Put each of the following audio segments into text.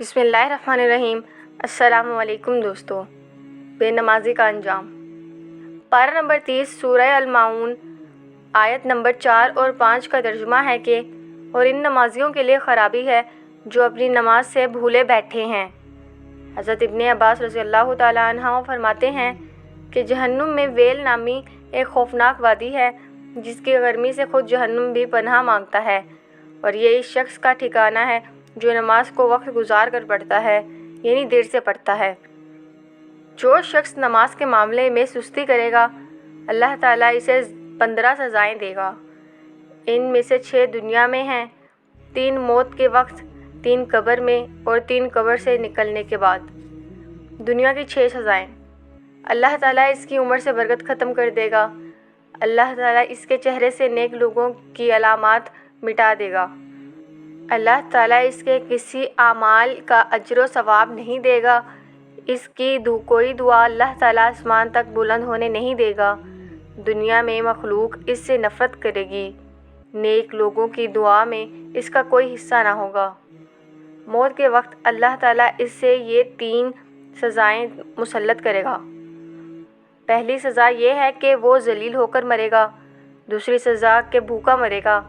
بسم اللہ الرحمن الرحیم۔ السلام علیکم دوستو۔ بے نمازی کا انجام، پارہ نمبر 30 سورہ الماعون، آیت نمبر 4 اور 5 کا ترجمہ ہے کہ اور ان نمازیوں کے لیے خرابی ہے جو اپنی نماز سے بھولے بیٹھے ہیں۔ حضرت ابن عباس رضی اللہ تعالیٰ عنہ فرماتے ہیں کہ جہنم میں ویل نامی ایک خوفناک وادی ہے جس کی گرمی سے خود جہنم بھی پناہ مانگتا ہے، اور یہ اس شخص کا ٹھکانہ ہے جو نماز کو وقت گزار کر پڑھتا ہے، یعنی دیر سے پڑھتا ہے۔ جو شخص نماز کے معاملے میں سستی کرے گا، اللہ تعالیٰ اسے 15 سزائیں دے گا۔ ان میں سے 6 دنیا میں ہیں، 3 موت کے وقت، 3 قبر میں اور 3 قبر سے نکلنے کے بعد۔ دنیا کی 6 سزائیں: اللہ تعالیٰ اس کی عمر سے برکت ختم کر دے گا، اللہ تعالیٰ اس کے چہرے سے نیک لوگوں کی علامات مٹا دے گا، اللہ تعالیٰ اس کے کسی اعمال کا اجر و ثواب نہیں دے گا، اس کی کوئی دعا اللہ تعالیٰ آسمان تک بلند ہونے نہیں دے گا، دنیا میں مخلوق اس سے نفرت کرے گی، نیک لوگوں کی دعا میں اس کا کوئی حصہ نہ ہوگا۔ موت کے وقت اللہ تعالیٰ اس سے یہ 3 سزائیں مسلط کرے گا۔ پہلی سزا یہ ہے کہ وہ ذلیل ہو کر مرے گا، دوسری سزا کہ بھوکا مرے گا،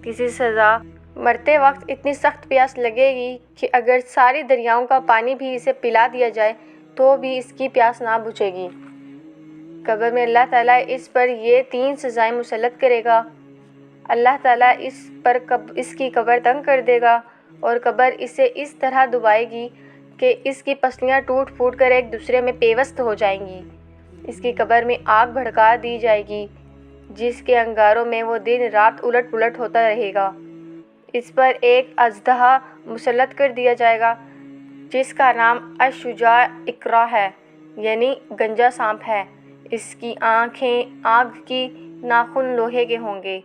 تیسری سزا مرتے وقت اتنی سخت پیاس لگے گی کہ اگر ساری دریاؤں کا پانی بھی اسے پلا دیا جائے تو بھی اس کی پیاس نہ بجھے گی۔ قبر میں اللہ تعالیٰ اس پر یہ 3 سزائیں مسلط کرے گا۔ اللہ تعالیٰ اس کی قبر تنگ کر دے گا اور قبر اسے اس طرح دبائے گی کہ اس کی پسلیاں ٹوٹ پھوٹ کر ایک دوسرے میں پیوست ہو جائیں گی۔ اس کی قبر میں آگ بھڑکا دی جائے گی جس کے انگاروں میں وہ دن رات الٹ پلٹ ہوتا رہے گا۔ اس پر ایک اژدہا مسلط کر دیا جائے گا جس کا نام الشجاع اقرع ہے، یعنی گنجا سانپ ہے۔ اس کی آنکھیں آگ کی، ناخن لوہے کے ہوں گے،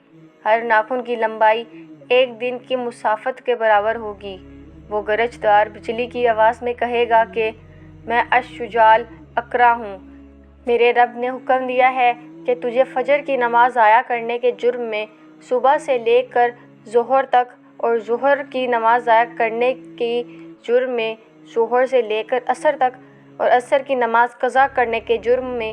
ہر ناخن کی لمبائی 1 دن کی مسافت کے برابر ہوگی۔ وہ گرجدار بجلی کی آواز میں کہے گا کہ میں الشجاع الاقرع ہوں، میرے رب نے حکم دیا ہے کہ تجھے فجر کی نماز ضائع کرنے کے جرم میں صبح سے لے کر ظہر تک، اور ظہر کی نماز ضائع کرنے کی جرم میں ظہر سے لے کر عصر تک، اور عصر کی نماز قضا کرنے کے جرم میں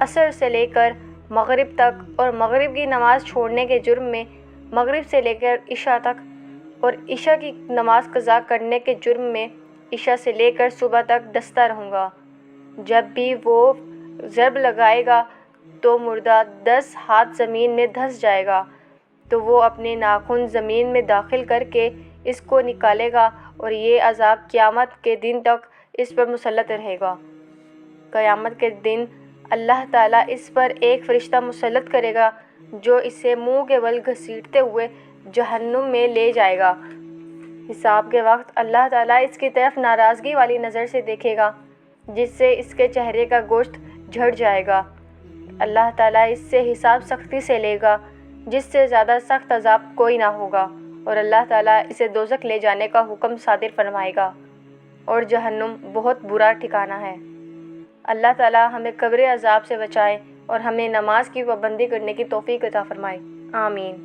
عصر سے لے کر مغرب تک، اور مغرب کی نماز چھوڑنے کے جرم میں مغرب سے لے کر عشاء تک، اور عشاء کی نماز قضا کرنے کے جرم میں عشاء سے لے کر صبح تک ڈستا رہوں گا۔ جب بھی وہ ضرب لگائے گا تو مردہ 10 ہاتھ زمین میں دھنس جائے گا، تو وہ اپنے ناخن زمین میں داخل کر کے اس کو نکالے گا، اور یہ عذاب قیامت کے دن تک اس پر مسلط رہے گا۔ قیامت کے دن اللہ تعالیٰ اس پر ایک فرشتہ مسلط کرے گا جو اسے منہ کے بل گھسیٹتے ہوئے جہنم میں لے جائے گا۔ حساب کے وقت اللہ تعالیٰ اس کی طرف ناراضگی والی نظر سے دیکھے گا جس سے اس کے چہرے کا گوشت جھڑ جائے گا۔ اللہ تعالیٰ اس سے حساب سختی سے لے گا جس سے زیادہ سخت عذاب کوئی نہ ہوگا، اور اللہ تعالیٰ اسے دوزخ لے جانے کا حکم صادر فرمائے گا، اور جہنم بہت برا ٹھکانہ ہے۔ اللہ تعالیٰ ہمیں قبر عذاب سے بچائے اور ہمیں نماز کی پابندی کرنے کی توفیق عطا فرمائے، آمین۔